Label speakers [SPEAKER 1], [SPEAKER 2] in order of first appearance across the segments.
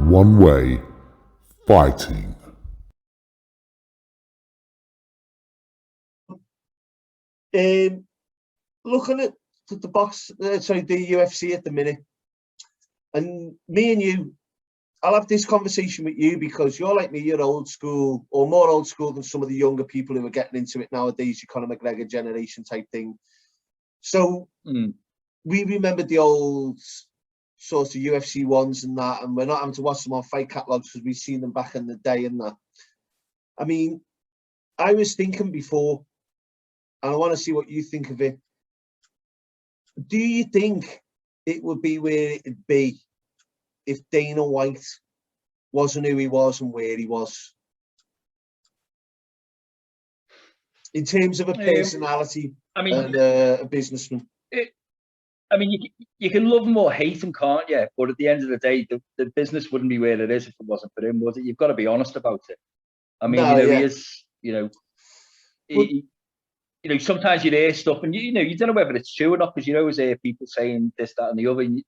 [SPEAKER 1] One-Way Fighting.
[SPEAKER 2] Looking at the UFC at the minute, and me and you, I'll have this conversation with you because you're like me, you're old school, or more old school than some of the younger people who are getting into it nowadays, your Conor McGregor generation type thing. So we remember the old sort of UFC ones and that, and we're not having to watch them on fight catalogs because we've seen them back in the day and that. I mean, I was thinking before, and I want to see what you think of it. Do you think it would be where it'd be if Dana White wasn't who he was and where he was? In terms of a personality and a businessman.
[SPEAKER 3] You can love him or hate him, can't you? But at the end of the day, the business wouldn't be where it is if it wasn't for him, was it? You've got to be honest about it. I mean, he is, sometimes you hear stuff and, you don't know whether it's true or not because you always hear people saying this, that and the other. And,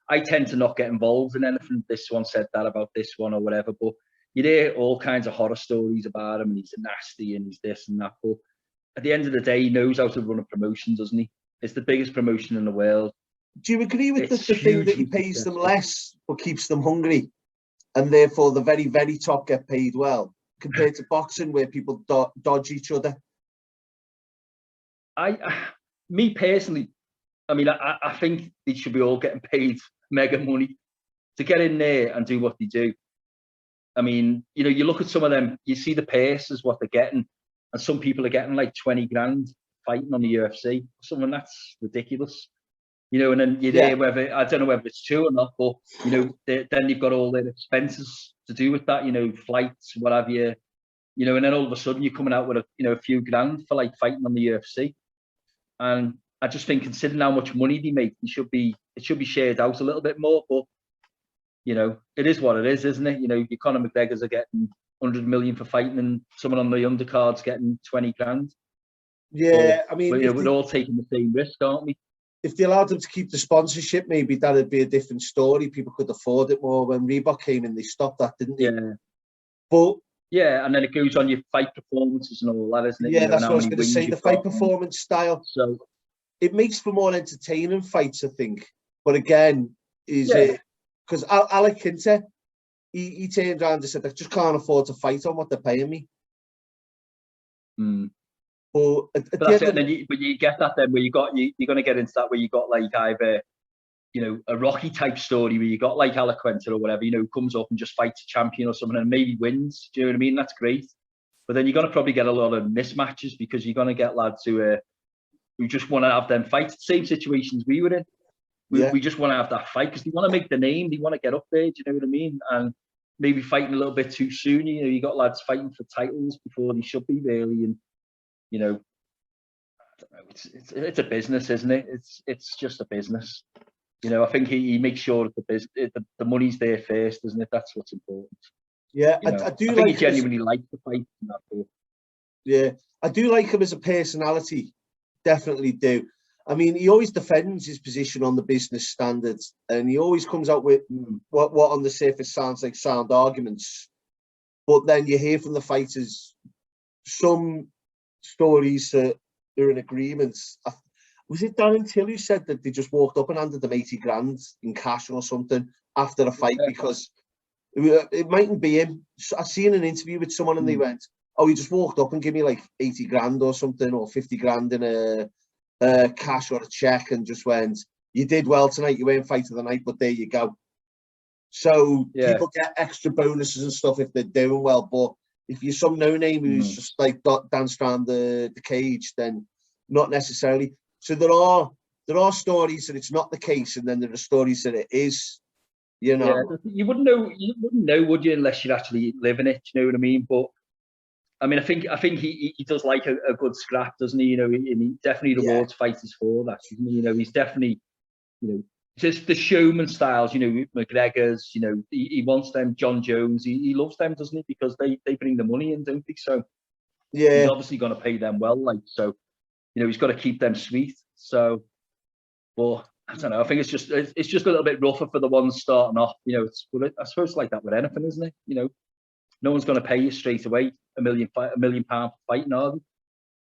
[SPEAKER 3] I tend to not get involved in anything. This one said that about this one or whatever. But you hear all kinds of horror stories about him and he's nasty and he's this and that. But at the end of the day, he knows how to run a promotion, doesn't he? It's the biggest promotion in the world.
[SPEAKER 2] Do you agree with the thing that he pays them less but keeps them hungry? And therefore the very, very top get paid well compared to boxing where people dodge each other?
[SPEAKER 3] Me personally, I think they should be all getting paid mega money to get in there and do what they do. I mean, you look at some of them, you see the purses, what they're getting, and some people are getting like 20 grand fighting on the UFC. Something that's ridiculous. And then you hear whether, I don't know whether it's true or not, but, then you've got all their expenses to do with that, flights, what have you, and then all of a sudden you're coming out with a few grand for like fighting on the UFC. And I just think considering how much money they make, it should be shared out a little bit more, but, it is what it is, isn't it? Your Conor McGregors are getting 100 million for fighting and someone on the undercard's getting 20 grand.
[SPEAKER 2] Yeah,
[SPEAKER 3] but, we're all taking the same risk, aren't we?
[SPEAKER 2] If they allowed them to keep the sponsorship, maybe that'd be a different story. People could afford it more. When Reebok came in, they stopped that, didn't they?
[SPEAKER 3] Yeah.
[SPEAKER 2] But
[SPEAKER 3] yeah, and then it goes on your fight performances and all that, isn't it?
[SPEAKER 2] Yeah, that's what I was going to say. The fight performance style.
[SPEAKER 3] So
[SPEAKER 2] it makes for more entertaining fights, I think. But again, it because Alec Kinter, he turned around and said, I just can't afford to fight on what they're paying me. But
[SPEAKER 3] you get that then where you're going to get into that where you got like either a Rocky type story where you got like Alec Kinter or whatever, who comes up and just fights a champion or something and maybe wins. Do you know what I mean? That's great. But then you're going to probably get a lot of mismatches because you're going to get lads who just want to have them fights. Same situations we were in. We just want to have that fight because they want to make the name. They want to get up there. Do you know what I mean? And maybe fighting a little bit too soon. You got lads fighting for titles before they should be really. And I don't know. It's a business, isn't it? It's just a business. I think he makes sure that the money's there first, isn't it? That's what's important.
[SPEAKER 2] Yeah, I think
[SPEAKER 3] he genuinely likes the fight.
[SPEAKER 2] Yeah, I do like him as a personality. Definitely do. I mean, he always defends his position on the business standards, and he always comes out with what on the surface sounds like sound arguments. But then you hear from the fighters some stories that they're in agreement. Was it Darren Till who said that they just walked up and handed them 80 grand in cash or something after a fight because it mightn't be him? I seen an interview with someone and they went, oh, he just walked up and gave me like 80 grand or something or 50 grand in a cash or a check and just went, you did well tonight, you weren't fight of the night, but there you go. So people get extra bonuses and stuff if they're doing well, but if you're some no-name who's just like danced around the cage, then not necessarily. So there are stories that it's not the case, and then there are stories that it is. You
[SPEAKER 3] wouldn't know, would you, unless you're actually living it? You know what I mean? But I mean, I think he does like a good scrap, doesn't he? And he definitely rewards fighters for that. He's definitely, just the showman styles. McGregor's. He wants them. John Jones. He loves them, doesn't he? Because they bring the money in, don't they? So he's obviously going to pay them well. Like so. He's got to keep them sweet. So, but I don't know. I think it's just a little bit rougher for the ones starting off. You know, I suppose it's like that with anything, isn't it? You know, no one's going to pay you straight away £1 million for fighting, are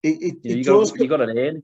[SPEAKER 3] they?
[SPEAKER 2] It
[SPEAKER 3] You
[SPEAKER 2] does.
[SPEAKER 3] got to earn it.